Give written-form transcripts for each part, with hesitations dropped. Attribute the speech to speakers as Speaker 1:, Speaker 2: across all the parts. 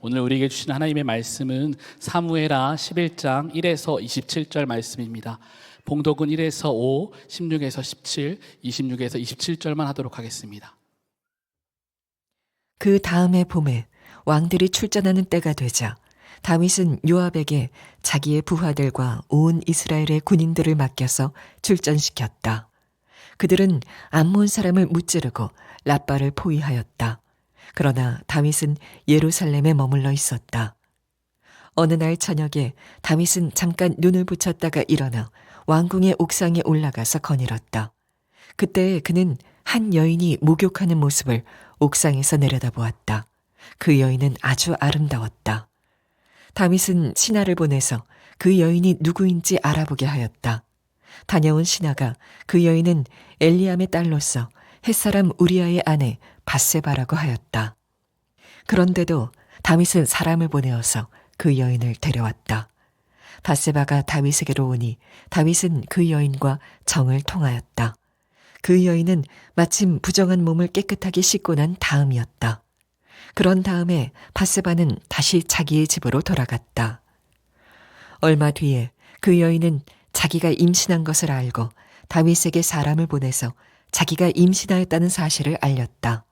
Speaker 1: 오늘 우리에게 주신 하나님의 말씀은 사무엘하 11장 1에서 27절 말씀입니다. 봉독은 1에서 5, 16에서 17, 26에서 27절만 하도록 하겠습니다.
Speaker 2: 그 다음의 봄에 왕들이 출전하는 때가 되자 다윗은 요압에게 자기의 부하들과 온 이스라엘의 군인들을 맡겨서 출전시켰다. 그들은 암몬 사람을 무찌르고 랍바를 포위하였다. 그러나 다윗은 예루살렘에 머물러 있었다. 어느 날 저녁에 다윗은 잠깐 눈을 붙였다가 일어나 왕궁의 옥상에 올라가서 거닐었다. 그때 그는 한 여인이 목욕하는 모습을 옥상에서 내려다보았다. 그 여인은 아주 아름다웠다. 다윗은 신하를 보내서 그 여인이 누구인지 알아보게 하였다. 다녀온 신하가 그 여인은 엘리암의 딸로서 햇사람 우리아의 아내 밧세바라고 하였다. 그런데도 다윗은 사람을 보내어서 그 여인을 데려왔다. 밧세바가 다윗에게로 오니 다윗은 그 여인과 정을 통하였다. 그 여인은 마침 부정한 몸을 깨끗하게 씻고 난 다음이었다. 그런 다음에 밧세바는 다시 자기의 집으로 돌아갔다. 얼마 뒤에 그 여인은 자기가 임신한 것을 알고 다윗에게 사람을 보내서 자기가 임신하였다는 사실을 알렸다.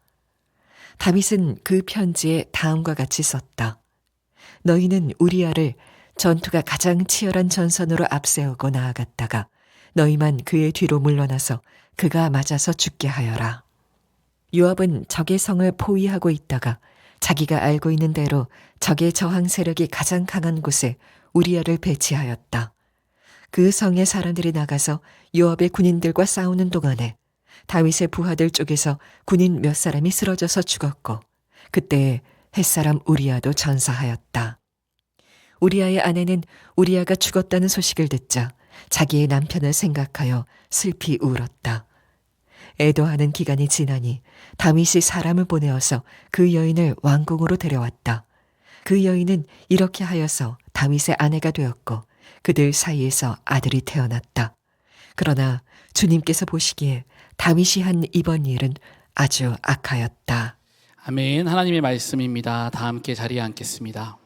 Speaker 2: 다윗은 그 편지에 다음과 같이 썼다. 너희는 우리아를 전투가 가장 치열한 전선으로 앞세우고 나아갔다가 너희만 그의 뒤로 물러나서 그가 맞아서 죽게 하여라. 요압은 적의 성을 포위하고 있다가 자기가 알고 있는 대로 적의 저항 세력이 가장 강한 곳에 우리아를 배치하였다. 그 성의 사람들이 나가서 요압의 군인들과 싸우는 동안에 다윗의 부하들 쪽에서 군인 몇 사람이 쓰러져서 죽었고 그때 햇사람 우리아도 전사하였다. 우리아의 아내는 우리아가 죽었다는 소식을 듣자 자기의 남편을 생각하여 슬피 울었다. 애도하는 기간이 지나니 다윗이 사람을 보내어서 그 여인을 왕궁으로 데려왔다. 그 여인은 이렇게 하여서 다윗의 아내가 되었고 그들 사이에서 아들이 태어났다. 그러나 주님께서 보시기에 다윗이 한 이번 일은 아주 악하였다.
Speaker 1: 아멘. 하나님의 말씀입니다. 다 함께 자리에 앉겠습니다.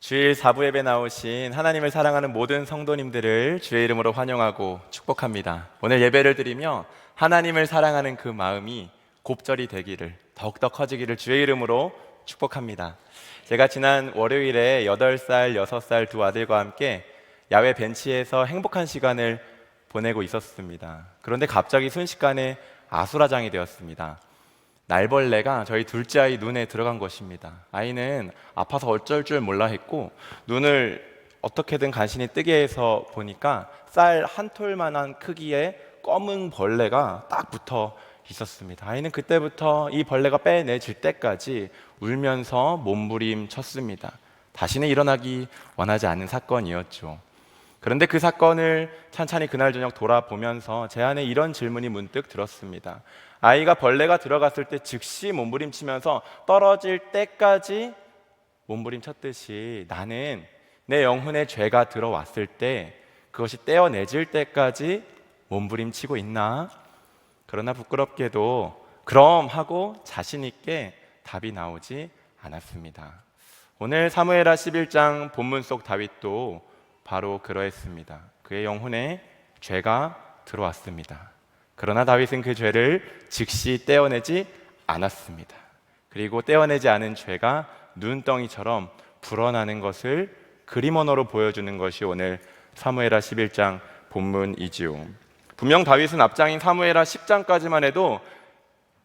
Speaker 3: 주일 4부 예배 나오신 하나님을 사랑하는 모든 성도님들을 주의 이름으로 환영하고 축복합니다. 오늘 예배를 드리며 하나님을 사랑하는 그 마음이 곱절이 되기를, 더욱더 커지기를 주의 이름으로 축복합니다. 제가 지난 월요일에 8살, 6살 두 아들과 함께 야외 벤치에서 행복한 시간을 보내고 있었습니다. 그런데 갑자기 순식간에 아수라장이 되었습니다. 날벌레가 저희 둘째 아이 눈에 들어간 것입니다. 아이는 아파서 어쩔 줄 몰라 했고 눈을 어떻게든 간신히 뜨게 해서 보니까 쌀 한 톨만한 크기의 검은 벌레가 딱 붙어 있었습니다. 아이는 그때부터 이 벌레가 빼내질 때까지 울면서 몸부림쳤습니다. 다시는 일어나기 원하지 않는 사건이었죠. 그런데 그 사건을 찬찬히 그날 저녁 돌아보면서 제 안에 이런 질문이 문득 들었습니다. 아이가 벌레가 들어갔을 때 즉시 몸부림치면서 떨어질 때까지 몸부림쳤듯이 나는 내 영혼에 죄가 들어왔을 때 그것이 떼어내질 때까지 몸부림치고 있나? 그러나 부끄럽게도 그럼 하고 자신 있게 답이 나오지 않았습니다. 오늘 사무엘하 11장 본문 속 다윗도 바로 그러했습니다. 그의 영혼에 죄가 들어왔습니다. 그러나 다윗은 그 죄를 즉시 떼어내지 않았습니다. 그리고 떼어내지 않은 죄가 눈덩이처럼 불어나는 것을 그림 언어로 보여주는 것이 오늘 사무엘하 11장 본문이지요. 분명 다윗은 앞장인 사무엘하 10장까지만 해도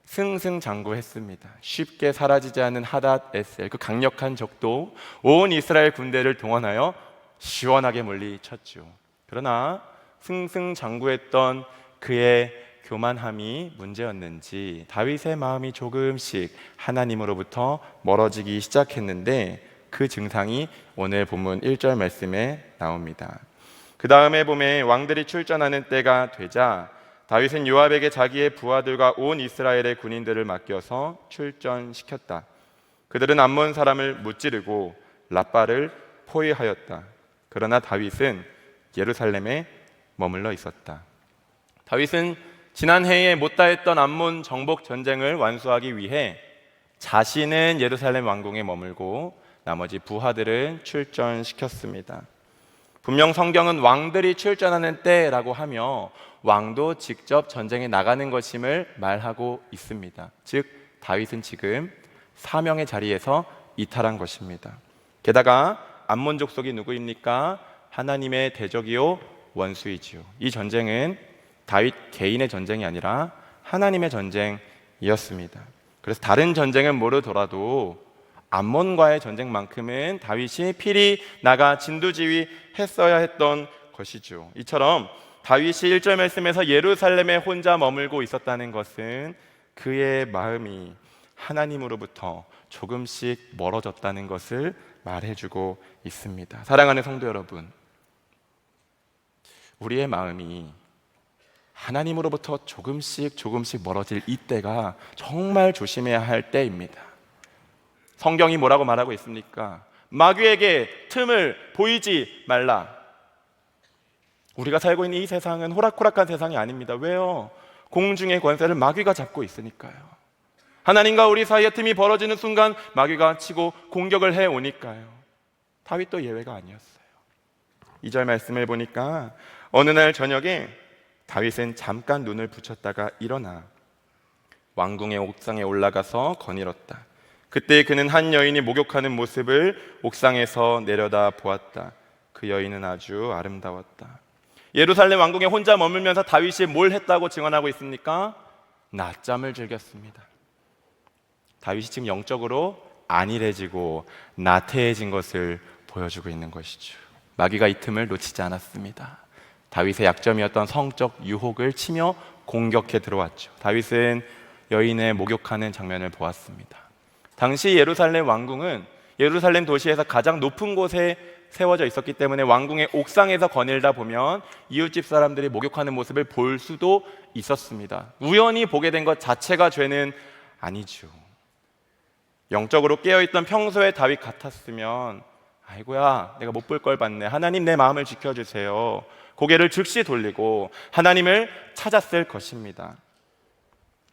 Speaker 3: 승승장구했습니다. 쉽게 사라지지 않는 하닷 에셀, 그 강력한 적도 온 이스라엘 군대를 동원하여 시원하게 물리쳤죠. 그러나 승승장구했던 그의 교만함이 문제였는지 다윗의 마음이 조금씩 하나님으로부터 멀어지기 시작했는데 그 증상이 오늘 본문 1절 말씀에 나옵니다. 그 다음에 보면 왕들이 출전하는 때가 되자 다윗은 요압에게 자기의 부하들과 온 이스라엘의 군인들을 맡겨서 출전시켰다. 그들은 암몬 사람을 무찌르고 랍바를 포위하였다. 그러나 다윗은 예루살렘에 머물러 있었다. 다윗은 지난해에 못다했던 암몬 정복 전쟁을 완수하기 위해 자신은 예루살렘 왕궁에 머물고 나머지 부하들은 출전시켰습니다. 분명 성경은 왕들이 출전하는 때라고 하며 왕도 직접 전쟁에 나가는 것임을 말하고 있습니다. 즉 다윗은 지금 사명의 자리에서 이탈한 것입니다. 게다가 암몬 족속이 누구입니까? 하나님의 대적이요 원수이지요. 이 전쟁은 다윗 개인의 전쟁이 아니라 하나님의 전쟁이었습니다. 그래서 다른 전쟁은 모르더라도 암몬과의 전쟁만큼은 다윗이 필히 나가 진두지휘했어야 했던 것이죠. 이처럼 다윗이 1절 말씀에서 예루살렘에 혼자 머물고 있었다는 것은 그의 마음이 하나님으로부터 조금씩 멀어졌다는 것을 말해주고 있습니다. 사랑하는 성도 여러분, 우리의 마음이 하나님으로부터 조금씩 멀어질 이때가 정말 조심해야 할 때입니다. 성경이 뭐라고 말하고 있습니까? 마귀에게 틈을 보이지 말라. 우리가 살고 있는 이 세상은 호락호락한 세상이 아닙니다. 왜요? 공중의 권세를 마귀가 잡고 있으니까요. 하나님과 우리 사이에 틈이 벌어지는 순간 마귀가 치고 공격을 해오니까요. 다윗도 예외가 아니었어요. 2절 말씀을 보니까 어느 날 저녁에 다윗은 잠깐 눈을 붙였다가 일어나 왕궁의 옥상에 올라가서 거닐었다. 그때 그는 한 여인이 목욕하는 모습을 옥상에서 내려다 보았다. 그 여인은 아주 아름다웠다. 예루살렘 왕궁에 혼자 머물면서 다윗이 뭘 했다고 증언하고 있습니까? 낮잠을 즐겼습니다. 다윗이 지금 영적으로 안일해지고 나태해진 것을 보여주고 있는 것이죠. 마귀가 이 틈을 놓치지 않았습니다. 다윗의 약점이었던 성적 유혹을 치며 공격해 들어왔죠. 다윗은 여인의 목욕하는 장면을 보았습니다. 당시 예루살렘 왕궁은 예루살렘 도시에서 가장 높은 곳에 세워져 있었기 때문에 왕궁의 옥상에서 거닐다 보면 이웃집 사람들이 목욕하는 모습을 볼 수도 있었습니다. 우연히 보게 된 것 자체가 죄는 아니죠. 영적으로 깨어있던 평소의 다윗 같았으면 아이고야 내가 못 볼 걸 봤네, 하나님 내 마음을 지켜주세요, 고개를 즉시 돌리고 하나님을 찾았을 것입니다.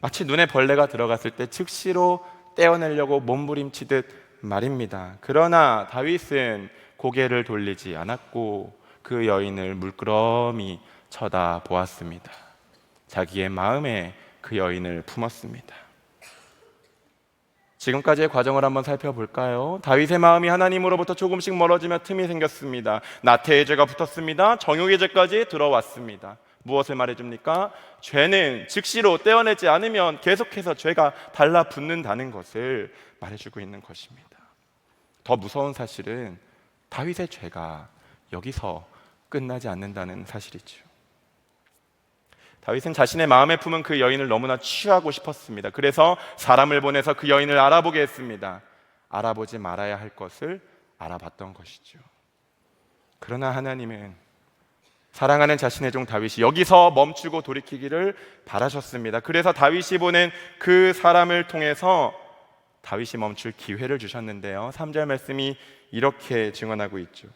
Speaker 3: 마치 눈에 벌레가 들어갔을 때 즉시로 떼어내려고 몸부림치듯 말입니다. 그러나 다윗은 고개를 돌리지 않았고 그 여인을 물끄러미 쳐다보았습니다. 자기의 마음에 그 여인을 품었습니다. 지금까지의 과정을 한번 살펴볼까요? 다윗의 마음이 하나님으로부터 조금씩 멀어지며 틈이 생겼습니다. 나태의 죄가 붙었습니다. 정욕의 죄까지 들어왔습니다. 무엇을 말해줍니까? 죄는 즉시로 떼어내지 않으면 계속해서 죄가 달라붙는다는 것을 말해주고 있는 것입니다. 더 무서운 사실은 다윗의 죄가 여기서 끝나지 않는다는 사실이죠. 다윗은 자신의 마음에 품은 그 여인을 너무나 취하고 싶었습니다. 그래서 사람을 보내서 그 여인을 알아보게 했습니다. 알아보지 말아야 할 것을 알아봤던 것이죠. 그러나 하나님은 사랑하는 자신의 종 다윗이 여기서 멈추고 돌이키기를 바라셨습니다. 그래서 다윗이 보낸 그 사람을 통해서 다윗이 멈출 기회를 주셨는데요, 3절 말씀이 이렇게 증언하고 있죠.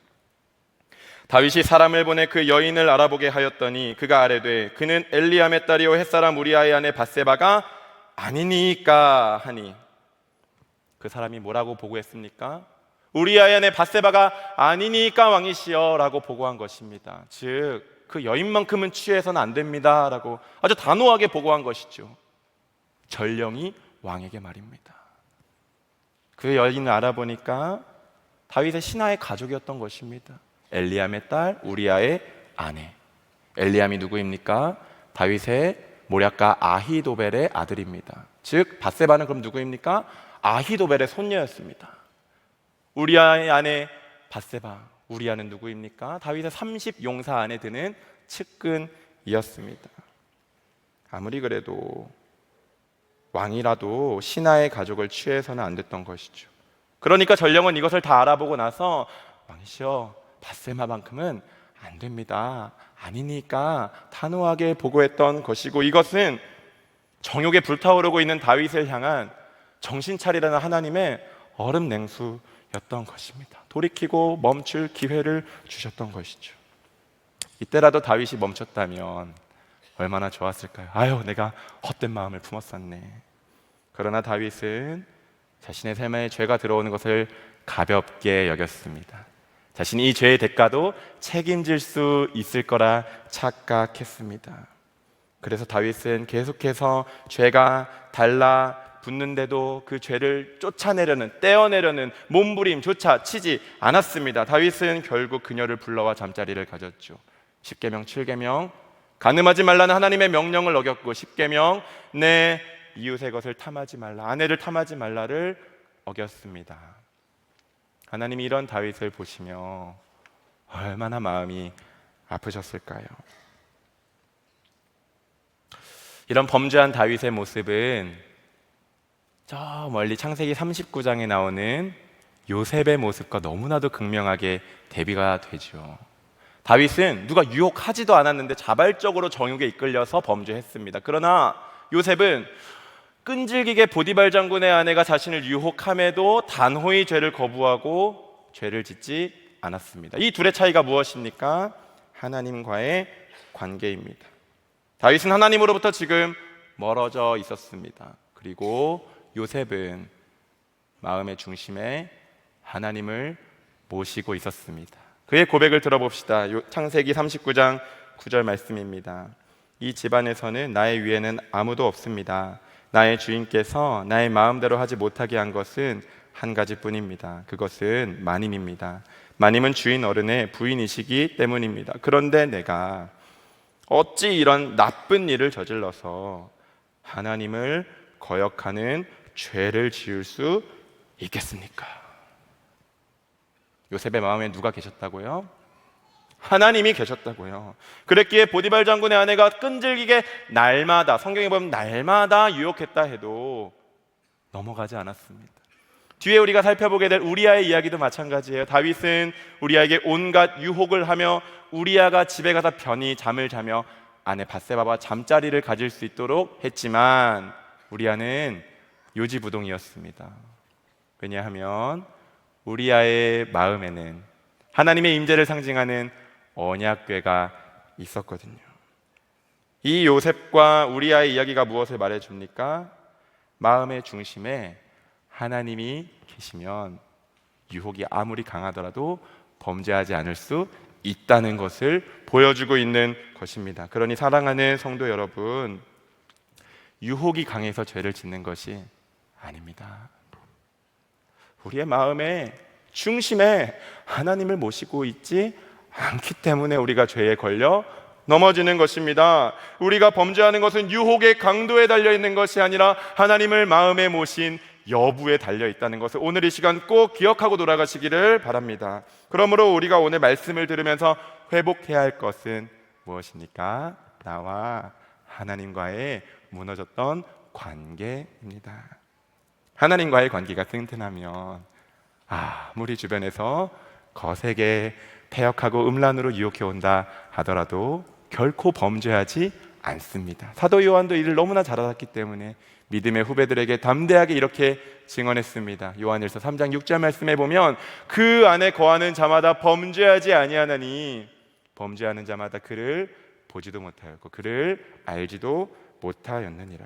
Speaker 3: 다윗이 사람을 보내 그 여인을 알아보게 하였더니 그가 아뢰되 그는 엘리암의 딸이요 햇사람 우리아의 아내 밧세바가 아니니까 하니. 그 사람이 뭐라고 보고했습니까? 우리아의 아내 밧세바가 아니니까 왕이시여 라고 보고한 것입니다. 즉 그 여인만큼은 취해서는 안 됩니다 라고 아주 단호하게 보고한 것이죠. 전령이 왕에게 말입니다. 그 여인을 알아보니까 다윗의 신하의 가족이었던 것입니다. 엘리암의 딸 우리아의 아내. 엘리암이 누구입니까? 다윗의 모략가 아히도벨의 아들입니다. 즉 밧세바는 그럼 누구입니까? 아히도벨의 손녀였습니다. 우리아의 아내 밧세바, 우리아는 누구입니까? 다윗의 30용사 안에 드는 측근이었습니다. 아무리 그래도 왕이라도 신하의 가족을 취해서는 안 됐던 것이죠. 그러니까 전령은 이것을 다 알아보고 나서 왕이시여, 밧세바만큼은 안 됩니다. 아니니까 단호하게 보고했던 것이고, 이것은 정욕에 불타오르고 있는 다윗을 향한 정신 차리라는 하나님의 얼음 냉수였던 것입니다. 돌이키고 멈출 기회를 주셨던 것이죠. 이때라도 다윗이 멈췄다면 얼마나 좋았을까요? 아유, 내가 헛된 마음을 품었었네. 그러나 다윗은 자신의 삶에 죄가 들어오는 것을 가볍게 여겼습니다. 자신이 이 죄의 대가도 책임질 수 있을 거라 착각했습니다. 그래서 다윗은 계속해서 죄가 달라붙는데도 그 죄를 쫓아내려는, 떼어내려는 몸부림조차 치지 않았습니다. 다윗은 결국 그녀를 불러와 잠자리를 가졌죠. 10계명 7계명, 간음하지 말라는 하나님의 명령을 어겼고, 10계명, 내 이웃의 것을 탐하지 말라, 아내를 탐하지 말라를 어겼습니다. 하나님이 이런 다윗을 보시며 얼마나 마음이 아프셨을까요? 이런 범죄한 다윗의 모습은 저 멀리 창세기 39장에 나오는 요셉의 모습과 너무나도 극명하게 대비가 되죠. 다윗은 누가 유혹하지도 않았는데 자발적으로 정욕에 이끌려서 범죄했습니다. 그러나 요셉은 끈질기게 보디발 장군의 아내가 자신을 유혹함에도 단호히 죄를 거부하고 죄를 짓지 않았습니다. 이 둘의 차이가 무엇입니까? 하나님과의 관계입니다. 다윗은 하나님으로부터 지금 멀어져 있었습니다. 그리고 요셉은 마음의 중심에 하나님을 모시고 있었습니다. 그의 고백을 들어봅시다. 창세기 39장 9절 말씀입니다. 이 집안에서는 나의 위에는 아무도 없습니다. 나의 주인께서 나의 마음대로 하지 못하게 한 것은 한 가지뿐입니다. 그것은 마님입니다. 마님은 주인 어른의 부인이시기 때문입니다. 그런데 내가 어찌 이런 나쁜 일을 저질러서 하나님을 거역하는 죄를 지을 수 있겠습니까? 요셉의 마음에 누가 계셨다고요? 하나님이 계셨다고요. 그랬기에 보디발 장군의 아내가 끈질기게 날마다, 성경에 보면 날마다 유혹했다 해도 넘어가지 않았습니다. 뒤에 우리가 살펴보게 될 우리아의 이야기도 마찬가지예요. 다윗은 우리아에게 온갖 유혹을 하며 우리아가 집에 가서 편히 잠을 자며 아내 밧세바와 잠자리를 가질 수 있도록 했지만 우리아는 요지부동이었습니다. 왜냐하면 우리아의 마음에는 하나님의 임재를 상징하는 언약궤가 있었거든요. 이 요셉과 우리아의 이야기가 무엇을 말해줍니까? 마음의 중심에 하나님이 계시면 유혹이 아무리 강하더라도 범죄하지 않을 수 있다는 것을 보여주고 있는 것입니다. 그러니 사랑하는 성도 여러분, 유혹이 강해서 죄를 짓는 것이 아닙니다. 우리의 마음의 중심에 하나님을 모시고 있지 않기 때문에 우리가 죄에 걸려 넘어지는 것입니다. 우리가 범죄하는 것은 유혹의 강도에 달려있는 것이 아니라 하나님을 마음에 모신 여부에 달려있다는 것을 오늘 이 시간 꼭 기억하고 돌아가시기를 바랍니다. 그러므로 우리가 오늘 말씀을 들으면서 회복해야 할 것은 무엇입니까? 나와 하나님과의 무너졌던 관계입니다. 하나님과의 관계가 튼튼하면 아무리 주변에서 거세게 패역하고 음란으로 유혹해 온다 하더라도 결코 범죄하지 않습니다. 사도 요한도 이를 너무나 잘 알았기 때문에 믿음의 후배들에게 담대하게 이렇게 증언했습니다. 요한일서 3장 6절 말씀에 보면 그 안에 거하는 자마다 범죄하지 아니하나니 범죄하는 자마다 그를 보지도 못하였고 그를 알지도 못하였느니라.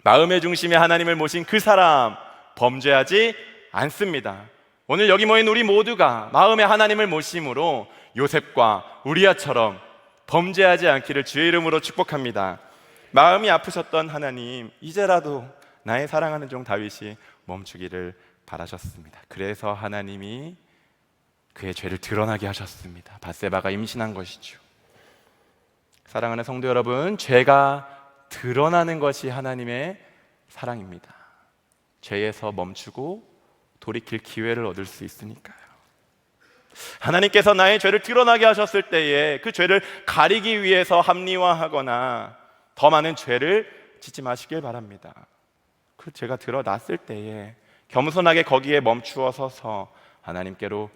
Speaker 3: 마음의 중심에 하나님을 모신 그 사람 범죄하지 않습니다. 오늘 여기 모인 우리 모두가 마음에 하나님을 모심으로 요셉과 우리아처럼 범죄하지 않기를 주의 이름으로 축복합니다. 마음이 아프셨던 하나님, 이제라도 나의 사랑하는 종 다윗이 멈추기를 바라셨습니다. 그래서 하나님이 그의 죄를 드러나게 하셨습니다. 밧세바가 임신한 것이죠. 사랑하는 성도 여러분, 죄가 드러나는 것이 하나님의 사랑입니다. 죄에서 멈추고 돌이킬 기회를 얻을 수 있으니까요. 하나님께서 나의 죄를 드러나게 하셨을 때에 그 죄를 가리기 위해서 합리화하거나 더 많은 죄를 짓지 마시길 바랍니다. 그 죄가 드러났을 때에 겸손하게 거기에 멈추어 서서 하나님께로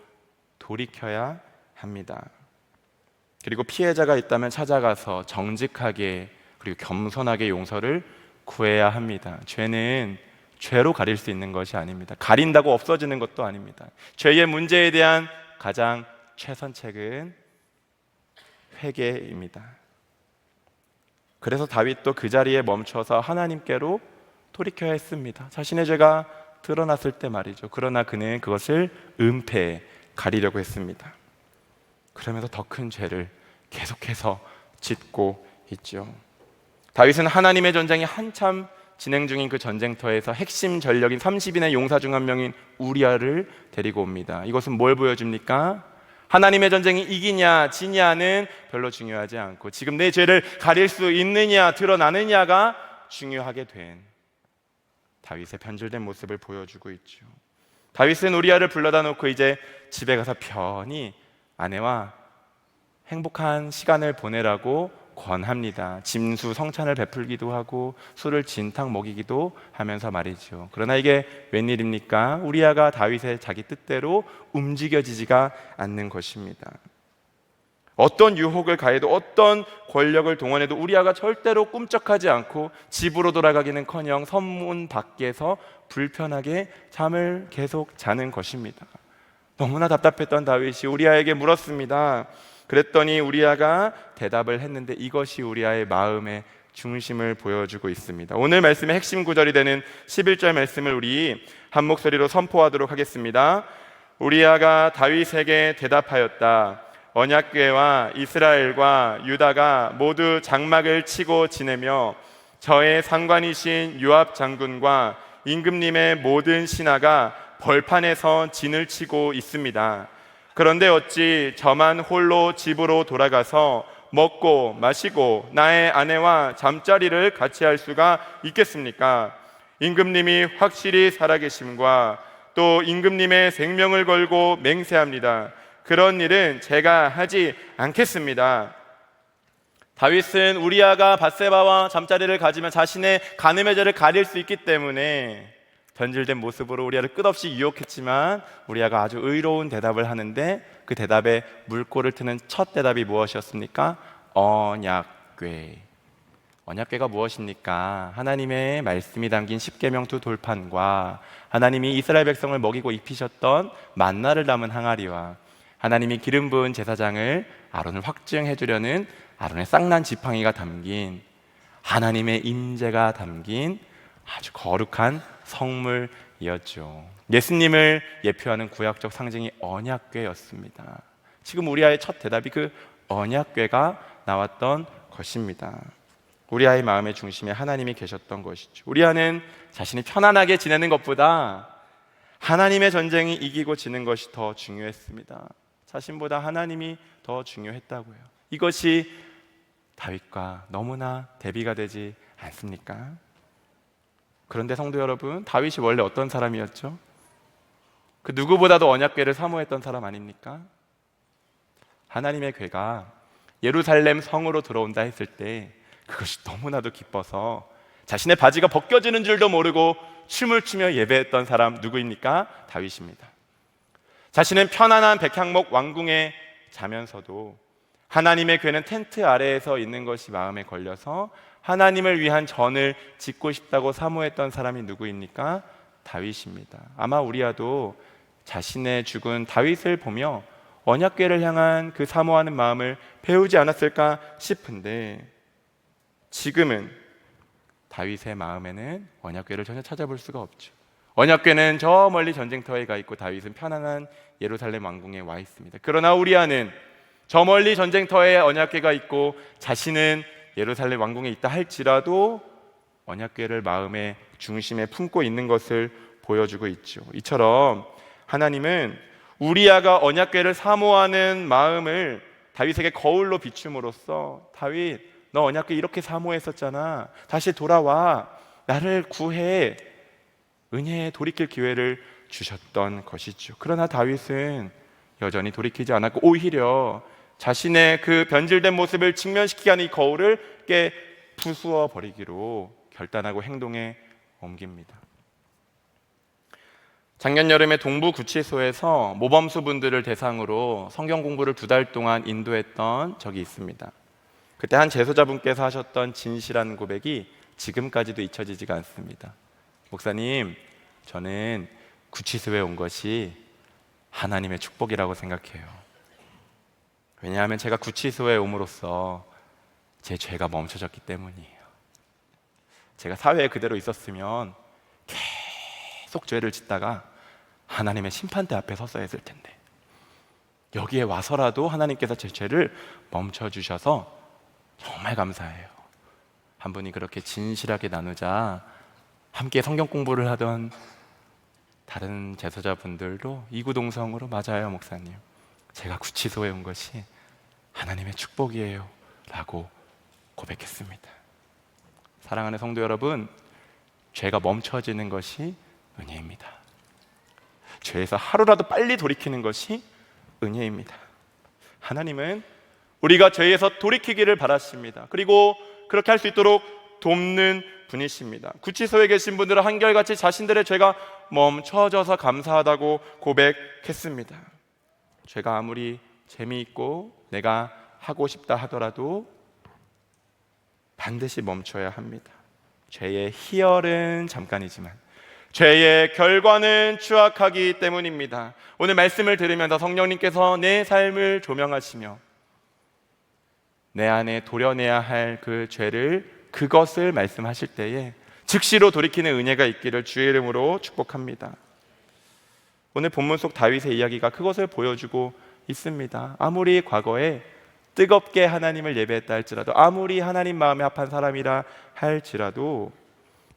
Speaker 3: 돌이켜야 합니다. 그리고 피해자가 있다면 찾아가서 정직하게 그리고 겸손하게 용서를 구해야 합니다. 죄는 죄로 가릴 수 있는 것이 아닙니다. 가린다고 없어지는 것도 아닙니다. 죄의 문제에 대한 가장 최선책은 회개입니다. 그래서 다윗도 그 자리에 멈춰서 하나님께로 돌이켜야 했습니다. 자신의 죄가 드러났을 때 말이죠. 그러나 그는 그것을 은폐해 가리려고 했습니다. 그러면서 더 큰 죄를 계속해서 짓고 있죠. 다윗은 하나님의 전쟁이 한참 진행 중인 그 전쟁터에서 핵심 전력인 30인의 용사 중 한 명인 우리아를 데리고 옵니다. 이것은 뭘 보여줍니까? 하나님의 전쟁이 이기냐 지냐는 별로 중요하지 않고 지금 내 죄를 가릴 수 있느냐 드러나느냐가 중요하게 된 다윗의 변질된 모습을 보여주고 있죠. 다윗은 우리아를 불러다 놓고 이제 집에 가서 편히 아내와 행복한 시간을 보내라고 권합니다. 짐수 성찬을 베풀기도 하고 술을 진탕 먹이기도 하면서 말이죠. 그러나 이게 웬일입니까? 우리아가 다윗의 자기 뜻대로 움직여지지가 않는 것입니다. 어떤 유혹을 가해도 어떤 권력을 동원해도 우리아가 절대로 꿈쩍하지 않고 집으로 돌아가기는커녕 선문 밖에서 불편하게 잠을 계속 자는 것입니다. 너무나 답답했던 다윗이 우리아에게 물었습니다. 그랬더니 우리아가 대답을 했는데 이것이 우리아의 마음의 중심을 보여주고 있습니다. 오늘 말씀의 핵심 구절이 되는 11절 말씀을 우리 한 목소리로 선포하도록 하겠습니다. 우리아가 다윗에게 대답하였다. 언약궤와 이스라엘과 유다가 모두 장막을 치고 지내며 저의 상관이신 요압 장군과 임금님의 모든 신하가 벌판에서 진을 치고 있습니다. 그런데 어찌 저만 홀로 집으로 돌아가서 먹고 마시고 나의 아내와 잠자리를 같이 할 수가 있겠습니까? 임금님이 확실히 살아계심과 또 임금님의 생명을 걸고 맹세합니다. 그런 일은 제가 하지 않겠습니다. 다윗은 우리아가 밧세바와 잠자리를 가지면 자신의 간음의 죄를 가릴 수 있기 때문에 변질된 모습으로 우리아를 끝없이 유혹했지만 우리아가 아주 의로운 대답을 하는데 그 대답에 물꼬를 트는 첫 대답이 무엇이었습니까? 언약궤. 언약궤가 무엇입니까? 하나님의 말씀이 담긴 십계명 두 돌판과 하나님이 이스라엘 백성을 먹이고 입히셨던 만나를 담은 항아리와 하나님이 기름 부은 제사장을 아론을 확증해 주려는 아론의 쌍난 지팡이가 담긴 하나님의 임재가 담긴 아주 거룩한 성물이었죠. 예수님을 예표하는 구약적 상징이 언약궤였습니다. 지금 우리아의 첫 대답이 그 언약궤가 나왔던 것입니다. 우리아의 마음의 중심에 하나님이 계셨던 것이죠. 우리아는 자신이 편안하게 지내는 것보다 하나님의 전쟁이 이기고 지는 것이 더 중요했습니다. 자신보다 하나님이 더 중요했다고요. 이것이 다윗과 너무나 대비가 되지 않습니까? 그런데 성도 여러분, 다윗이 원래 어떤 사람이었죠? 그 누구보다도 언약궤를 사모했던 사람 아닙니까? 하나님의 궤가 예루살렘 성으로 들어온다 했을 때 그것이 너무나도 기뻐서 자신의 바지가 벗겨지는 줄도 모르고 춤을 추며 예배했던 사람 누구입니까? 다윗입니다. 자신은 편안한 백향목 왕궁에 자면서도 하나님의 궤는 텐트 아래에서 있는 것이 마음에 걸려서 하나님을 위한 전을 짓고 싶다고 사모했던 사람이 누구입니까? 다윗입니다. 아마 우리아도 자신의 죽은 다윗을 보며 언약궤를 향한 그 사모하는 마음을 배우지 않았을까 싶은데 지금은 다윗의 마음에는 언약궤를 전혀 찾아볼 수가 없죠. 언약궤는 저 멀리 전쟁터에 가 있고 다윗은 편안한 예루살렘 왕궁에 와 있습니다. 그러나 우리아는 저 멀리 전쟁터에 언약궤가 있고 자신은 예루살렘 왕궁에 있다 할지라도 언약궤를 마음의 중심에 품고 있는 것을 보여주고 있죠. 이처럼 하나님은 우리아가 언약궤를 사모하는 마음을 다윗에게 거울로 비춤으로써 다윗, 너 언약궤 이렇게 사모했었잖아. 다시 돌아와. 나를 구해. 은혜에 돌이킬 기회를 주셨던 것이죠. 그러나 다윗은 여전히 돌이키지 않았고 오히려 자신의 그 변질된 모습을 직면시키게 하는 이 거울을 깨 부수어 버리기로 결단하고 행동에 옮깁니다. 작년 여름에 동부 구치소에서 모범수 분들을 대상으로 성경 공부를 2달 동안 인도했던 적이 있습니다. 그때 한 제소자분께서 하셨던 진실한 고백이 지금까지도 잊혀지지가 않습니다. 목사님, 저는 구치소에 온 것이 하나님의 축복이라고 생각해요. 왜냐하면 제가 구치소에 옴으로써 제 죄가 멈춰졌기 때문이에요. 제가 사회에 그대로 있었으면 계속 죄를 짓다가 하나님의 심판대 앞에 섰어야 했을 텐데 여기에 와서라도 하나님께서 제 죄를 멈춰주셔서 정말 감사해요. 한 분이 그렇게 진실하게 나누자 함께 성경 공부를 하던 다른 제소자분들도 이구동성으로 맞아요 목사님, 제가 구치소에 온 것이 하나님의 축복이에요 라고 고백했습니다. 사랑하는 성도 여러분, 죄가 멈춰지는 것이 은혜입니다. 죄에서 하루라도 빨리 돌이키는 것이 은혜입니다. 하나님은 우리가 죄에서 돌이키기를 바라십니다. 그리고 그렇게 할 수 있도록 돕는 분이십니다. 구치소에 계신 분들은 한결같이 자신들의 죄가 멈춰져서 감사하다고 고백했습니다. 죄가 아무리 재미있고 내가 하고 싶다 하더라도 반드시 멈춰야 합니다. 죄의 희열은 잠깐이지만 죄의 결과는 추악하기 때문입니다. 오늘 말씀을 들으면서 성령님께서 내 삶을 조명하시며 내 안에 도려내야 할 그 죄를, 그것을 말씀하실 때에 즉시로 돌이키는 은혜가 있기를 주의 이름으로 축복합니다. 오늘 본문 속 다윗의 이야기가 그것을 보여주고 있습니다. 아무리 과거에 뜨겁게 하나님을 예배했다 할지라도, 아무리 하나님 마음에 합한 사람이라 할지라도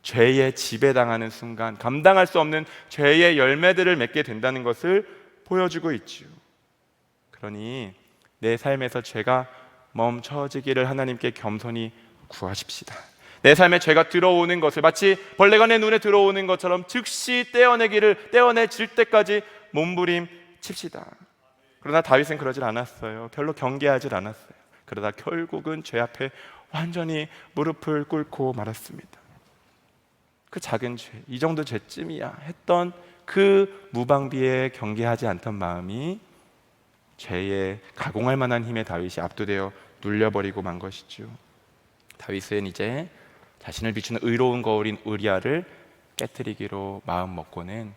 Speaker 3: 죄에 지배당하는 순간 감당할 수 없는 죄의 열매들을 맺게 된다는 것을 보여주고 있지요. 그러니 내 삶에서 죄가 멈춰지기를 하나님께 겸손히 구하십시다. 내 삶에 죄가 들어오는 것을 마치 벌레가 내 눈에 들어오는 것처럼 즉시 떼어내질 때까지 몸부림 칩시다. 그러나 다윗은 그러질 않았어요. 별로 경계하질 않았어요. 그러다 결국은 죄 앞에 완전히 무릎을 꿇고 말았습니다. 그 작은 죄, 이 정도 죄쯤이야 했던 그 무방비에 경계하지 않던 마음이 죄에 가공할 만한 힘에 다윗이 압도되어 눌려버리고 만 것이죠. 다윗은 이제 자신을 비추는 의로운 거울인 우리아를 깨뜨리기로 마음 먹고는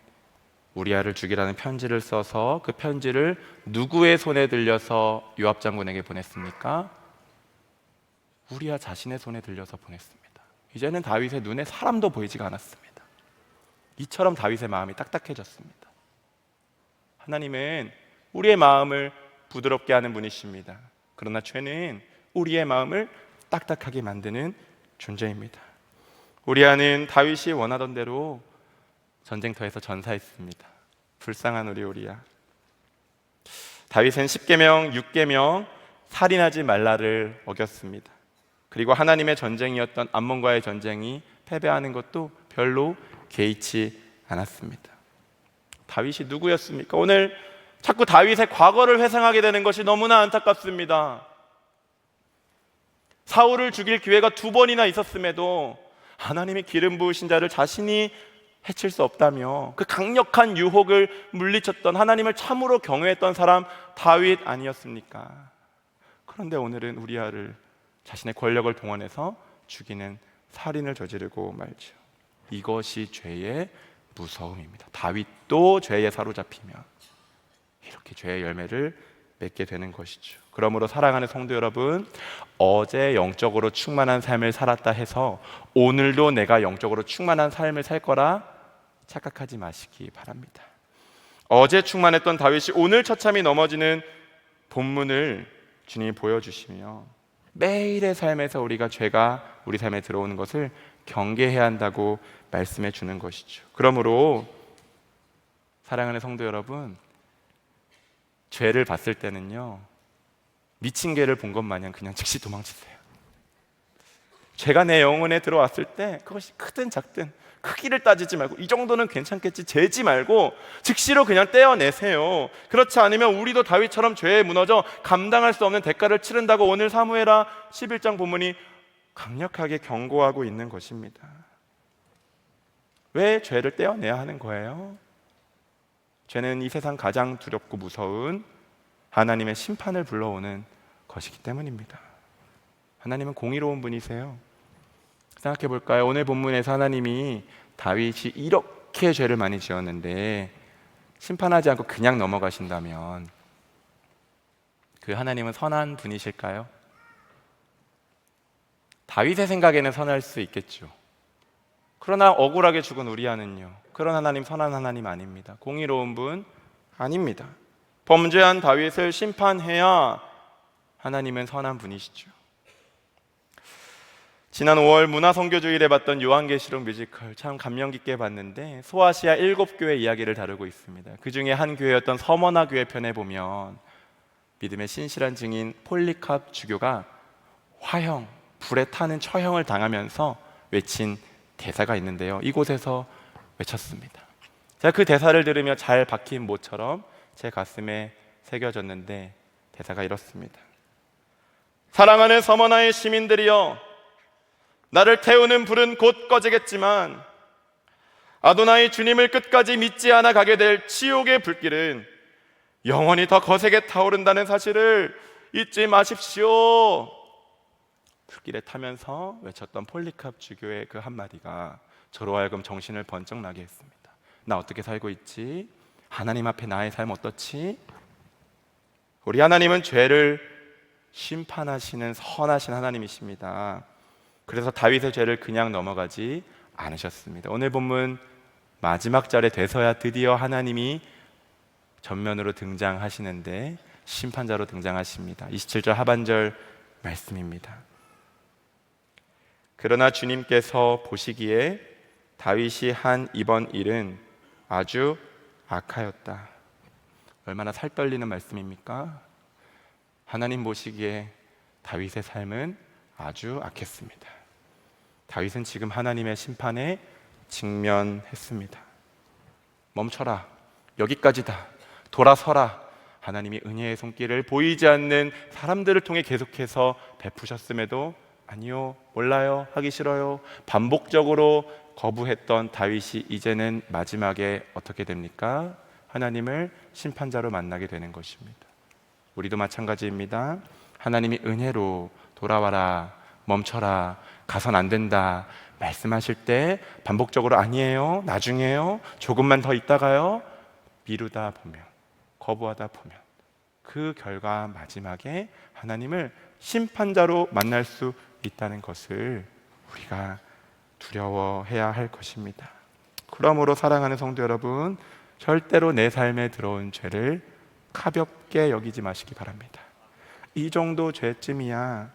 Speaker 3: 우리아를 죽이라는 편지를 써서 그 편지를 누구의 손에 들려서 요압 장군에게 보냈습니까? 우리아 자신의 손에 들려서 보냈습니다. 이제는 다윗의 눈에 사람도 보이지가 않았습니다. 이처럼 다윗의 마음이 딱딱해졌습니다. 하나님은 우리의 마음을 부드럽게 하는 분이십니다. 그러나 죄는 우리의 마음을 딱딱하게 만드는 존재입니다. 우리아는 다윗이 원하던 대로 전쟁터에서 전사했습니다. 불쌍한 우리 우리아. 다윗은 10계명, 6계명 살인하지 말라를 어겼습니다. 그리고 하나님의 전쟁이었던 암몬과의 전쟁이 패배하는 것도 별로 개의치 않았습니다. 다윗이 누구였습니까? 오늘 자꾸 다윗의 과거를 회상하게 되는 것이 너무나 안타깝습니다. 사울을 죽일 기회가 2번이나 있었음에도 하나님의 기름 부으신 자를 자신이 해칠 수 없다며 그 강력한 유혹을 물리쳤던, 하나님을 참으로 경외했던 사람 다윗 아니었습니까? 그런데 오늘은 우리아를 자신의 권력을 동원해서 죽이는 살인을 저지르고 말죠. 이것이 죄의 무서움입니다. 다윗도 죄에 사로잡히면 이렇게 죄의 열매를 맺게 되는 것이죠. 그러므로 사랑하는 성도 여러분, 어제 영적으로 충만한 삶을 살았다 해서 오늘도 내가 영적으로 충만한 삶을 살 거라 착각하지 마시기 바랍니다. 어제 충만했던 다윗이 오늘 처참히 넘어지는 본문을 주님이 보여주시며 매일의 삶에서 우리가 죄가 우리 삶에 들어오는 것을 경계해야 한다고 말씀해 주는 것이죠. 그러므로 사랑하는 성도 여러분, 죄를 봤을 때는요, 미친 개를 본 것 마냥 그냥 즉시 도망치세요. 죄가 내 영혼에 들어왔을 때 그것이 크든 작든 크기를 따지지 말고 이 정도는 괜찮겠지 재지 말고 즉시로 그냥 떼어내세요. 그렇지 않으면 우리도 다윗처럼 죄에 무너져 감당할 수 없는 대가를 치른다고 오늘 사무엘하 11장 본문이 강력하게 경고하고 있는 것입니다. 왜 죄를 떼어내야 하는 거예요? 죄는 이 세상 가장 두렵고 무서운 하나님의 심판을 불러오는 것이기 때문입니다. 하나님은 공의로운 분이세요. 생각해 볼까요? 오늘 본문에서 하나님이 다윗이 이렇게 죄를 많이 지었는데 심판하지 않고 그냥 넘어가신다면 그 하나님은 선한 분이실까요? 다윗의 생각에는 선할 수 있겠죠. 그러나 억울하게 죽은 우리아는요, 그런 하나님 선한 하나님 아닙니다. 공의로운 분 아닙니다. 범죄한 다윗을 심판해야 하나님은 선한 분이시죠. 지난 5월 문화선교주일에 봤던 요한계시록 뮤지컬 참 감명 깊게 봤는데 소아시아 7교회 이야기를 다루고 있습니다. 그 중에 한 교회였던 서머나 교회 편에 보면 믿음의 신실한 증인 폴리캅 주교가 화형, 불에 타는 처형을 당하면서 외친 대사가 있는데요, 이곳에서 외쳤습니다. 제가 그 대사를 들으며 잘 박힌 모처럼 제 가슴에 새겨졌는데 대사가 이렇습니다. 사랑하는 서머나의 시민들이여, 나를 태우는 불은 곧 꺼지겠지만 아도나이 주님을 끝까지 믿지 않아 가게 될 지옥의 불길은 영원히 더 거세게 타오른다는 사실을 잊지 마십시오. 불길에 타면서 외쳤던 폴리캅 주교의 그 한마디가 저로 하여금 정신을 번쩍 나게 했습니다. 나 어떻게 살고 있지? 하나님 앞에 나의 삶 어떻지? 우리 하나님은 죄를 심판하시는 선하신 하나님이십니다. 그래서 다윗의 죄를 그냥 넘어가지 않으셨습니다. 오늘 본문 마지막 절에 돼서야 드디어 하나님이 전면으로 등장하시는데 심판자로 등장하십니다. 27절 하반절 말씀입니다. 그러나 주님께서 보시기에 다윗이 한 이번 일은 아주 악하였다. 얼마나 살떨리는 말씀입니까? 하나님 보시기에 다윗의 삶은 아주 악했습니다. 다윗은 지금 하나님의 심판에 직면했습니다. 멈춰라, 여기까지다, 돌아서라. 하나님이 은혜의 손길을 보이지 않는 사람들을 통해 계속해서 베푸셨음에도 아니요, 몰라요, 하기 싫어요, 반복적으로 거부했던 다윗이 이제는 마지막에 어떻게 됩니까? 하나님을 심판자로 만나게 되는 것입니다. 우리도 마찬가지입니다. 하나님이 은혜로 돌아와라, 멈춰라, 가선 안 된다 말씀하실 때 반복적으로 아니에요, 나중에요, 조금만 더 있다가요 미루다 보면, 거부하다 보면 그 결과 마지막에 하나님을 심판자로 만날 수 있다는 것을 우리가 두려워해야 할 것입니다. 그러므로 사랑하는 성도 여러분, 절대로 내 삶에 들어온 죄를 가볍게 여기지 마시기 바랍니다. 이 정도 죄쯤이야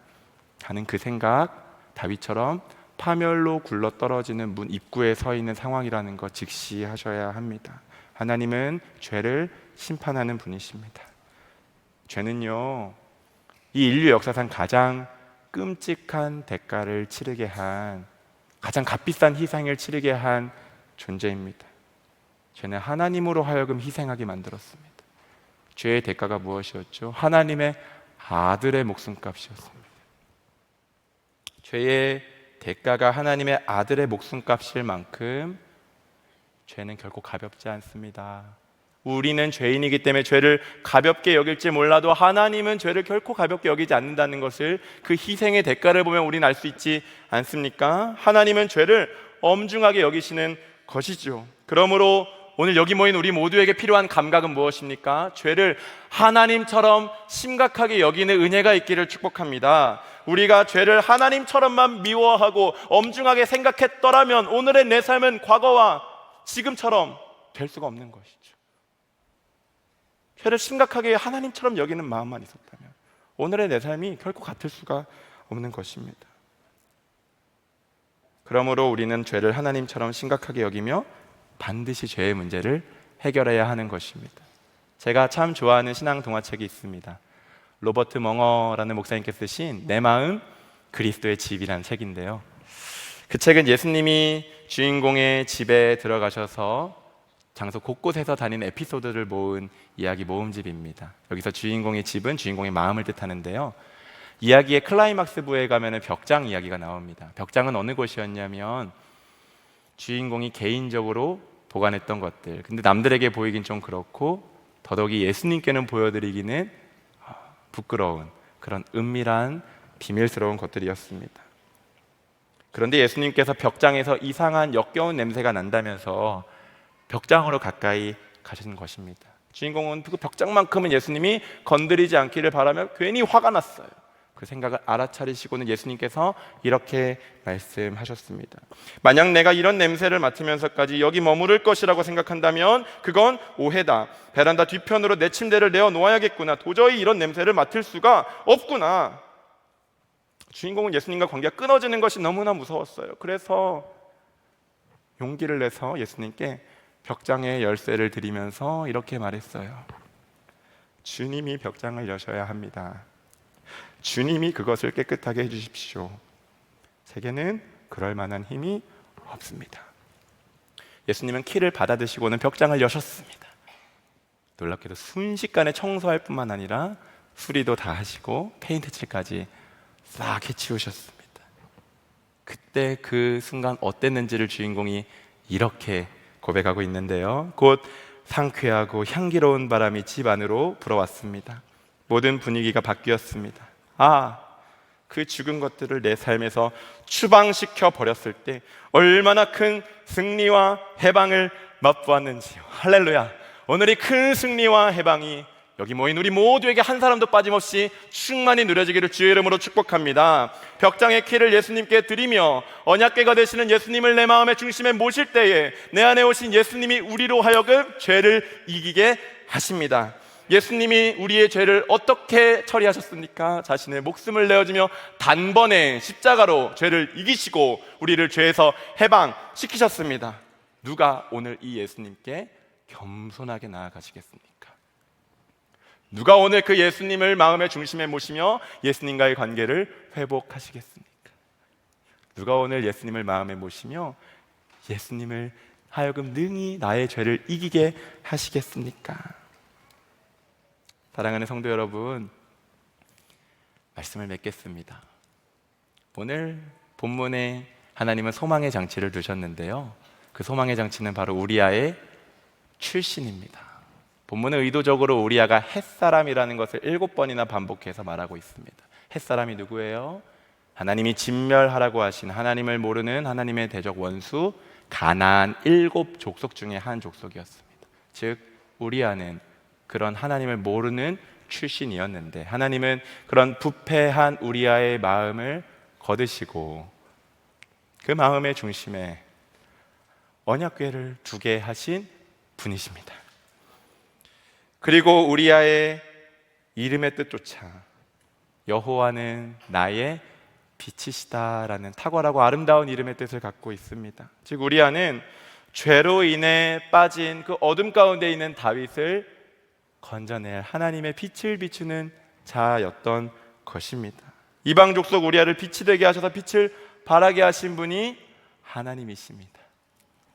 Speaker 3: 하는 그 생각, 다윗처럼 파멸로 굴러떨어지는 문 입구에 서 있는 상황이라는 것 직시하셔야 합니다. 하나님은 죄를 심판하는 분이십니다. 죄는요, 이 인류 역사상 가장 끔찍한 대가를 치르게 한, 가장 값비싼 희생을 치르게 한 존재입니다. 죄는 하나님으로 하여금 희생하게 만들었습니다. 죄의 대가가 무엇이었죠? 하나님의 아들의 목숨값이었습니다. 죄의 대가가 하나님의 아들의 목숨값일 만큼 죄는 결코 가볍지 않습니다. 우리는 죄인이기 때문에 죄를 가볍게 여길지 몰라도 하나님은 죄를 결코 가볍게 여기지 않는다는 것을 그 희생의 대가를 보면 우리는 알 수 있지 않습니까? 하나님은 죄를 엄중하게 여기시는 것이죠. 그러므로 오늘 여기 모인 우리 모두에게 필요한 감각은 무엇입니까? 죄를 하나님처럼 심각하게 여기는 은혜가 있기를 축복합니다. 우리가 죄를 하나님처럼만 미워하고 엄중하게 생각했더라면 오늘의 내 삶은 과거와 지금처럼 될 수가 없는 것이죠. 죄를 심각하게 하나님처럼 여기는 마음만 있었다면 오늘의 내 삶이 결코 같을 수가 없는 것입니다. 그러므로 우리는 죄를 하나님처럼 심각하게 여기며 반드시 죄의 문제를 해결해야 하는 것입니다. 제가 참 좋아하는 신앙 동화책이 있습니다. 로버트 멍어라는 목사님께서 쓰신 내 마음 그리스도의 집이라는 책인데요, 그 책은 예수님이 주인공의 집에 들어가셔서 장소 곳곳에서 다니는 에피소드를 모은 이야기 모음집입니다. 여기서 주인공의 집은 주인공의 마음을 뜻하는데요. 이야기의 클라이막스 부에 가면 벽장 이야기가 나옵니다. 벽장은 어느 곳이었냐면 주인공이 개인적으로 보관했던 것들, 근데 남들에게 보이긴 좀 그렇고 더더욱이 예수님께는 보여드리기는 부끄러운 그런 은밀한 비밀스러운 것들이었습니다. 그런데 예수님께서 벽장에서 이상한 역겨운 냄새가 난다면서 벽장으로 가까이 가시는 것입니다. 주인공은 그 벽장만큼은 예수님이 건드리지 않기를 바라며 괜히 화가 났어요. 그 생각을 알아차리시고는 예수님께서 이렇게 말씀하셨습니다. 만약 내가 이런 냄새를 맡으면서까지 여기 머무를 것이라고 생각한다면 그건 오해다. 베란다 뒤편으로 내 침대를 내어 놓아야겠구나. 도저히 이런 냄새를 맡을 수가 없구나. 주인공은 예수님과 관계가 끊어지는 것이 너무나 무서웠어요. 그래서 용기를 내서 예수님께 벽장의 열쇠를 드리면서 이렇게 말했어요. 주님이 벽장을 여셔야 합니다. 주님이 그것을 깨끗하게 해주십시오. 제게는 그럴 만한 힘이 없습니다. 예수님은 키를 받아드시고는 벽장을 여셨습니다. 놀랍게도 순식간에 청소할 뿐만 아니라 수리도 다 하시고 페인트 칠까지 싹 해치우셨습니다. 그때 그 순간 어땠는지를 주인공이 이렇게 고백하고 있는데요. 곧 상쾌하고 향기로운 바람이 집 안으로 불어왔습니다. 모든 분위기가 바뀌었습니다. 그 죽은 것들을 내 삶에서 추방시켜 버렸을 때 얼마나 큰 승리와 해방을 맛보았는지요. 할렐루야. 오늘 이 큰 승리와 해방이 여기 모인 우리 모두에게 한 사람도 빠짐없이 충만히 누려지기를 주의 이름으로 축복합니다. 벽장의 키를 예수님께 드리며 언약궤가 되시는 예수님을 내 마음의 중심에 모실 때에 내 안에 오신 예수님이 우리로 하여금 죄를 이기게 하십니다. 예수님이 우리의 죄를 어떻게 처리하셨습니까? 자신의 목숨을 내어주며 단번에 십자가로 죄를 이기시고 우리를 죄에서 해방시키셨습니다. 누가 오늘 이 예수님께 겸손하게 나아가시겠습니까? 누가 오늘 그 예수님을 마음의 중심에 모시며 예수님과의 관계를 회복하시겠습니까? 누가 오늘 예수님을 마음에 모시며 예수님을 하여금 능히 나의 죄를 이기게 하시겠습니까? 사랑하는 성도 여러분, 말씀을 맺겠습니다. 오늘 본문에 하나님은 소망의 장치를 두셨는데요, 그 소망의 장치는 바로 우리아의 출신입니다. 본문은 의도적으로 우리아가 햇사람이라는 것을 7번이나 반복해서 말하고 있습니다. 햇사람이 누구예요? 하나님이 진멸하라고 하신 하나님을 모르는 하나님의 대적 원수 가나안 7족속 중에 한 족속이었습니다. 즉 우리아는 그런 하나님을 모르는 출신이었는데 하나님은 그런 부패한 우리아의 마음을 거두시고 그 마음의 중심에 언약궤를 두게 하신 분이십니다. 그리고 우리아의 이름의 뜻조차 여호와는 나의 빛이시다라는 탁월하고 아름다운 이름의 뜻을 갖고 있습니다. 즉 우리아는 죄로 인해 빠진 그 어둠 가운데 있는 다윗을 건져낼 하나님의 빛을 비추는 자였던 것입니다. 이방 족속 우리아를 빛이 되게 하셔서 빛을 발하게 하신 분이 하나님이십니다.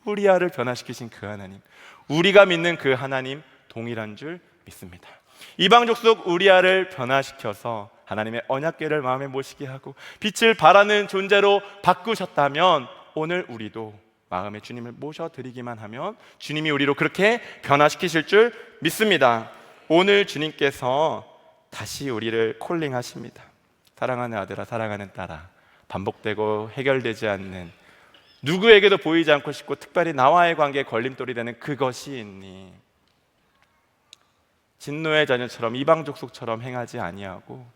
Speaker 3: 우리아를 변화시키신 그 하나님, 우리가 믿는 그 하나님 동일한 줄 믿습니다. 이방 족속 우리아를 변화시켜서 하나님의 언약궤를 마음에 모시게 하고 빛을 발하는 존재로 바꾸셨다면 오늘 우리도 마음에 주님을 모셔드리기만 하면 주님이 우리로 그렇게 변화시키실 줄 믿습니다. 오늘 주님께서 다시 우리를 콜링하십니다. 사랑하는 아들아, 사랑하는 딸아, 반복되고 해결되지 않는 누구에게도 보이지 않고 싶고 특별히 나와의 관계에 걸림돌이 되는 그것이 있니? 진노의 자녀처럼 이방 족속처럼 행하지 아니하고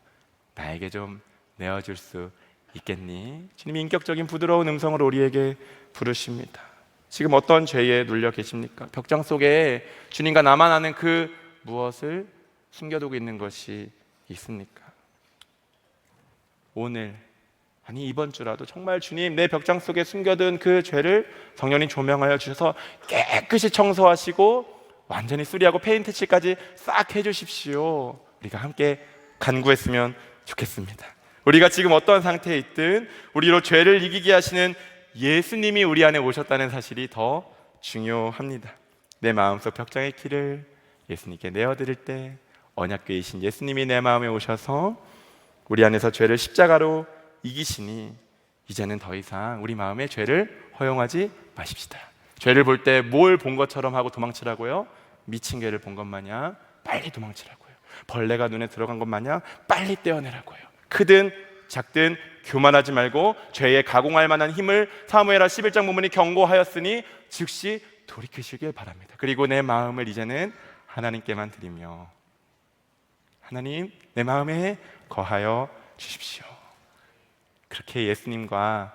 Speaker 3: 나에게 좀 내어줄 수 있겠니? 주님이 인격적인 부드러운 음성으로 우리에게 부르십니다. 지금 어떤 죄에 눌려 계십니까? 벽장 속에 주님과 나만 아는 그 무엇을 숨겨두고 있는 것이 있습니까? 오늘 아니 이번 주라도 정말 주님 내 벽장 속에 숨겨둔 그 죄를 성령님 조명하여 주셔서 깨끗이 청소하시고 완전히 수리하고 페인트 칠까지 싹 해주십시오. 우리가 함께 간구했으면 좋겠습니다. 우리가 지금 어떤 상태에 있든 우리로 죄를 이기게 하시는 예수님이 우리 안에 오셨다는 사실이 더 중요합니다. 내 마음속 벽장의 길을 예수님께 내어드릴 때 언약궤이신 예수님이 내 마음에 오셔서 우리 안에서 죄를 십자가로 이기시니 이제는 더 이상 우리 마음에 죄를 허용하지 마십시다. 죄를 볼 때 뭘 본 것처럼 하고 도망치라고요? 미친 개를 본 것 마냥 빨리 도망치라고요. 벌레가 눈에 들어간 것 마냥 빨리 떼어내라고요. 크든 작든 교만하지 말고 죄에 가공할 만한 힘을 사무엘하 11장 본문이 경고하였으니 즉시 돌이키시길 바랍니다. 그리고 내 마음을 이제는 하나님께만 드리며 하나님 내 마음에 거하여 주십시오. 그렇게 예수님과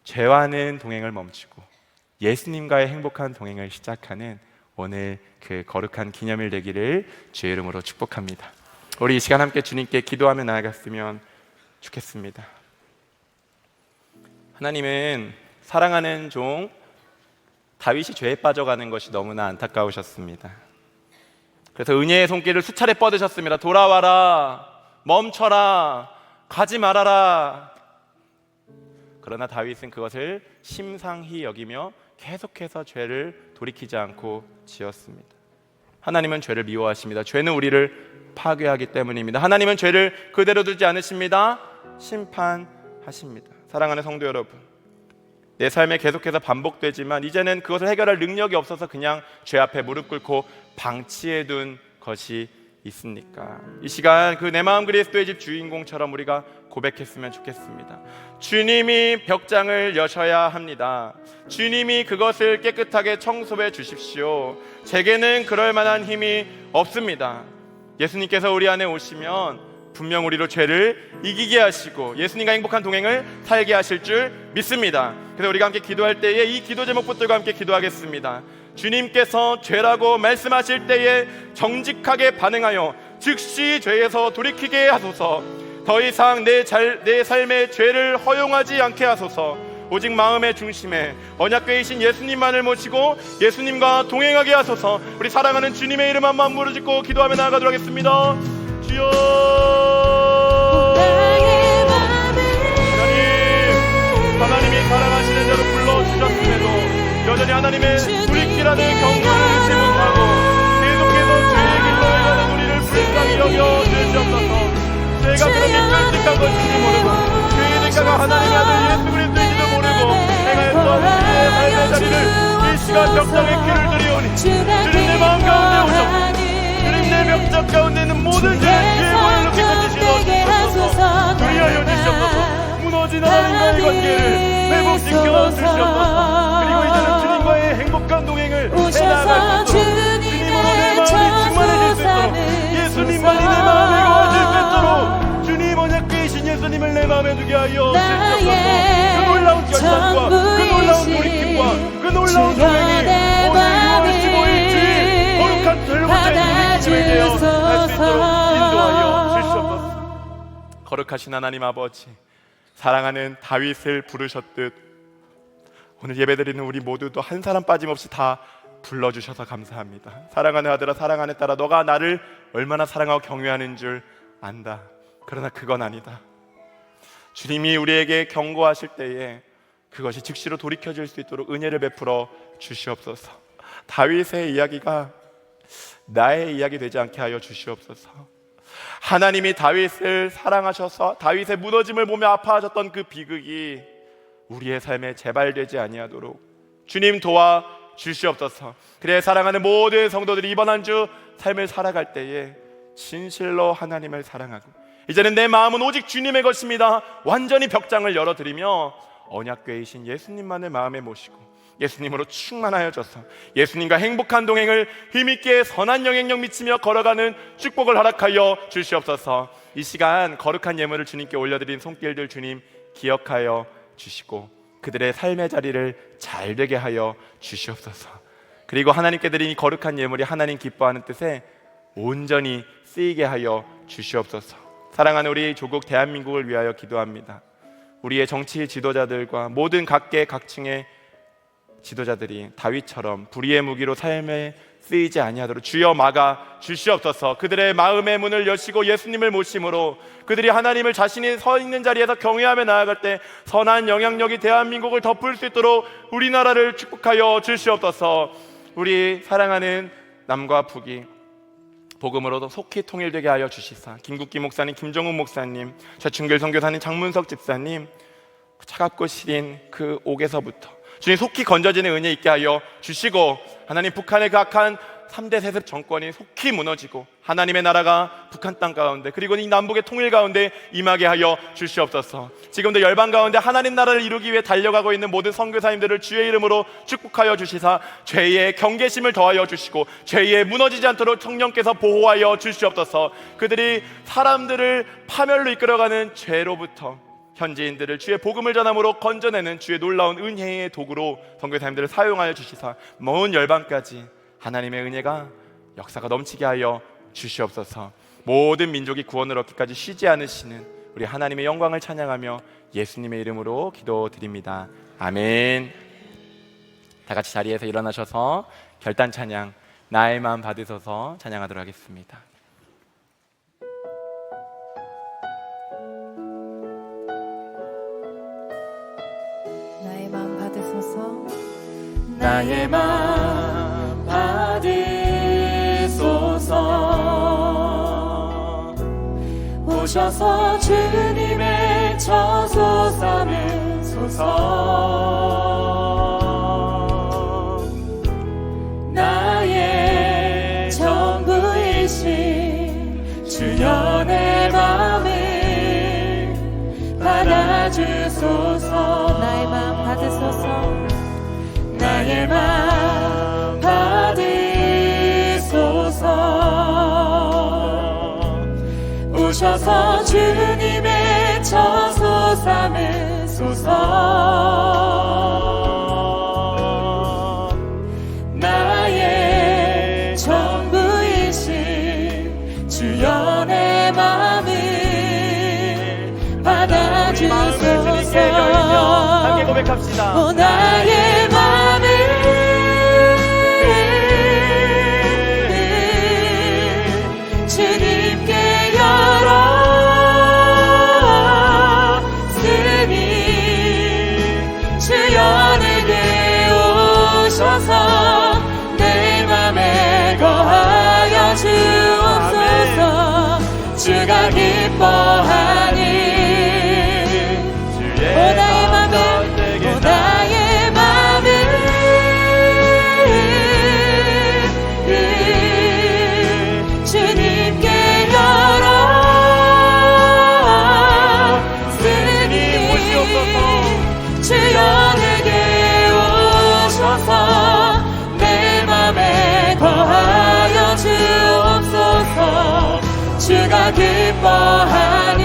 Speaker 3: 죄와는 동행을 멈추고 예수님과의 행복한 동행을 시작하는 오늘 그 거룩한 기념일 되기를 주의 이름으로 축복합니다. 우리 이 시간 함께 주님께 기도하며 나아갔으면 좋겠습니다. 하나님은 사랑하는 종 다윗이 죄에 빠져가는 것이 너무나 안타까우셨습니다. 그래서 은혜의 손길을 수차례 뻗으셨습니다. 돌아와라, 멈춰라, 가지 말아라. 그러나 다윗은 그것을 심상히 여기며 계속해서 죄를 돌이키지 않고 지었습니다. 하나님은 죄를 미워하십니다. 죄는 우리를 파괴하기 때문입니다. 하나님은 죄를 그대로 두지 않으십니다. 심판하십니다. 사랑하는 성도 여러분, 내 삶에 계속해서 반복되지만 이제는 그것을 해결할 능력이 없어서 그냥 죄 앞에 무릎 꿇고 방치해둔 것이 있습니까? 이 시간 그 내 마음 그리스도의 집 주인공처럼 우리가 고백했으면 좋겠습니다. 주님이 벽장을 여셔야 합니다. 주님이 그것을 깨끗하게 청소해 주십시오. 제게는 그럴 만한 힘이 없습니다. 예수님께서 우리 안에 오시면 분명 우리로 죄를 이기게 하시고 예수님과 행복한 동행을 살게 하실 줄 믿습니다. 그래서 우리가 함께 기도할 때에 이 기도 제목부터가 함께 기도하겠습니다. 주님께서 죄라고 말씀하실 때에 정직하게 반응하여 즉시 죄에서 돌이키게 하소서. 더 이상 내 삶의 죄를 허용하지 않게 하소서. 오직 마음의 중심에 언약궤이신 예수님만을 모시고 예수님과 동행하게 하소서. 우리 사랑하는 주님의 이름 한번 부르짖고 기도하며 나아가도록 하겠습니다. 주여, 하나님이 사랑하시는 자로 불러주셨음에도 여전히 하나님의 불익기라는 경고를 잊지 못하고 계속해서 죄의 길로 가는 우리를 불쌍히 여겨 주시옵소서. 죄가 그렇게 끔찍한 것인지 모르고 죄의 대가가 하나님의 아들 예수 그리스도인지도 모르고 내가 했던 우리의 삶의 자리를 이 시간 벽장에 길을 들이오니 주님 내 마음 가운데 오셔서 주님 내 벽장 가운데 있는 모든 죄를 주의 보혈로 깨끗이 씻어주시옵소서. 그리하여 주시옵소서. 무너진 하나님과의 관계를 회복시켜 주시옵소서. 그리고 이제는 주님과의 행복한 동행을 해나갈 수 있도록 주님으로 내 마음이 충만해질 수 있도록 예수님만이 내 마음에 거하실 수 있도록 주님 언약궤이신 예수님을 내 마음에 두게 하여 주시옵소서. 그 놀라운 결단과 그 놀라운 돌이킴과 그 놀라운 동행이 오늘 6월 15일 주일 거룩한 절보자의 주님의 기회에 할 수 있도록 인도하여 주시옵소서. 거룩하신 하나님 아버지, 사랑하는 다윗을 부르셨듯 오늘 예배드리는 우리 모두도 한 사람 빠짐없이 다 불러주셔서 감사합니다. 사랑하는 아들아, 사랑하는 딸아, 너가 나를 얼마나 사랑하고 경외하는 줄 안다. 그러나 그건 아니다. 주님이 우리에게 경고하실 때에 그것이 즉시로 돌이켜질 수 있도록 은혜를 베풀어 주시옵소서. 다윗의 이야기가 나의 이야기 되지 않게 하여 주시옵소서. 하나님이 다윗을 사랑하셔서 다윗의 무너짐을 보며 아파하셨던 그 비극이 우리의 삶에 재발되지 아니하도록 주님 도와 주시옵소서. 그래 사랑하는 모든 성도들이 이번 한 주 삶을 살아갈 때에 진실로 하나님을 사랑하고 이제는 내 마음은 오직 주님의 것입니다. 완전히 벽장을 열어드리며 언약궤이신 예수님만을 마음에 모시고 예수님으로 충만하여져서 예수님과 행복한 동행을 힘있게 선한 영향력 미치며 걸어가는 축복을 허락하여 주시옵소서. 이 시간 거룩한 예물을 주님께 올려드린 손길들 주님 기억하여 주시고 그들의 삶의 자리를 잘 되게 하여 주시옵소서. 그리고 하나님께 드린 이 거룩한 예물이 하나님 기뻐하는 뜻에 온전히 쓰이게 하여 주시옵소서. 사랑하는 우리 조국 대한민국을 위하여 기도합니다. 우리의 정치 지도자들과 모든 각계 각층의 지도자들이 다윗처럼 불의의 무기로 삶에 쓰이지 아니하도록 주여 막아 주시옵소서. 그들의 마음의 문을 여시고 예수님을 모심으로 그들이 하나님을 자신이 서 있는 자리에서 경외하며 나아갈 때 선한 영향력이 대한민국을 덮을 수 있도록 우리나라를 축복하여 주시옵소서. 우리 사랑하는 남과 북이 복음으로도 속히 통일되게 하여 주시사 김국기 목사님, 김종훈 목사님, 최충길 선교사님, 장문석 집사님 차갑고 시린 그 옥에서부터 주님 속히 건져지는 은혜 있게 하여 주시고 하나님 북한의 그 악한 3대 세습 정권이 속히 무너지고 하나님의 나라가 북한 땅 가운데 그리고 이 남북의 통일 가운데 임하게 하여 주시옵소서. 지금도 열방 가운데 하나님 나라를 이루기 위해 달려가고 있는 모든 선교사님들을 주의 이름으로 축복하여 주시사 죄의 경계심을 더하여 주시고 죄에 무너지지 않도록 성령께서 보호하여 주시옵소서. 그들이 사람들을 파멸로 이끌어가는 죄로부터 현지인들을 주의 복음을 전함으로 건져내는 주의 놀라운 은혜의 도구로 선교사님들을 사용하여 주시사 먼 열방까지 하나님의 은혜가 역사가 넘치게 하여 주시옵소서. 모든 민족이 구원을 얻기까지 쉬지 않으시는 우리 하나님의 영광을 찬양하며 예수님의 이름으로 기도드립니다. 아멘. 다 같이 자리에서 일어나셔서 결단 찬양 나의 마음 받으소서 찬양하도록 하겠습니다.
Speaker 4: 나의 마음 받으소서.
Speaker 3: 나의 마음 받으소서. 오셔서 주님의 처소 삼으소서. 나의 전부이신 주여 내 마음을 받아주소서.
Speaker 4: 나의 마음 받으소서.
Speaker 3: 나의 마음 받으소서. 오셔서 주님의 처소 삼으소서. 나의 전부이신 주여 내 마음을 받아주소서. 함께 고백합시다. 오 나의 마음을 주님께 열었으니 주여 내게 오셔서 내 맘에 거하여 주옵소서. 주가 기뻐하니 오 나의 맘을 오 나의 맘을 주님께 열었으니 주여 내게 오셔서 내 맘에 거하여 주옵소서. 주가 기뻐하니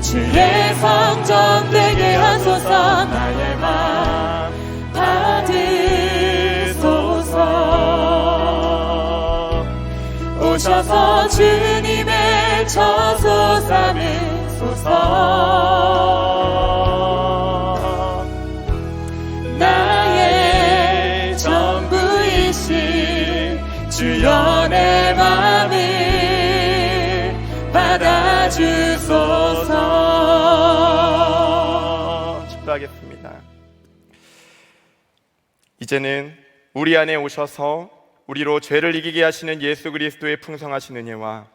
Speaker 3: 주의 성전 되게 하소서. 나의 마음 받으소서. 오셔서 주님의 처소 삼으소서. 나의 전부이신 주여 내 맘을 받아주소서. 축도하겠습니다. 이제는 우리 안에 오셔서 우리로 죄를 이기게 하시는 예수 그리스도의 풍성하신 은혜와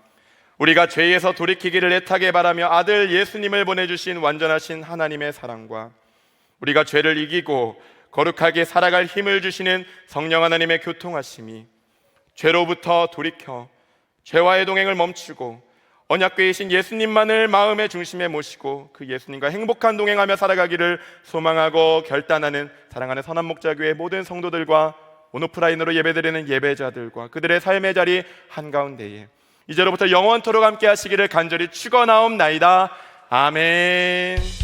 Speaker 3: 우리가 죄에서 돌이키기를 애타게 바라며 아들 예수님을 보내주신 완전하신 하나님의 사랑과 우리가 죄를 이기고 거룩하게 살아갈 힘을 주시는 성령 하나님의 교통하심이 죄로부터 돌이켜 죄와의 동행을 멈추고 언약궤이신 예수님만을 마음의 중심에 모시고 그 예수님과 행복한 동행하며 살아가기를 소망하고 결단하는 사랑하는 선한 목자교회 모든 성도들과 온오프라인으로 예배드리는 예배자들과 그들의 삶의 자리 한가운데에 이제로부터 영원토록 함께 하시기를 간절히 축원하옵나이다. 아멘.